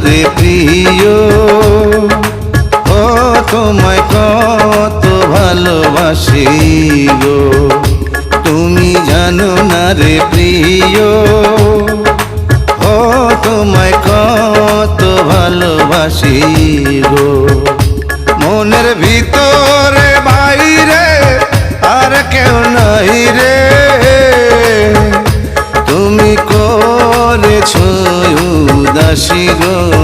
রে প্রিয়, ও তোমায় কত ভালোবাসি গো। তুমি জানো না রে প্রিয়, ও তোমায় কত ভালোবাসি গো। মনের ভিতরে বাইরে আর কেউ নাই রে, তুমি করেছো উদাসী গো।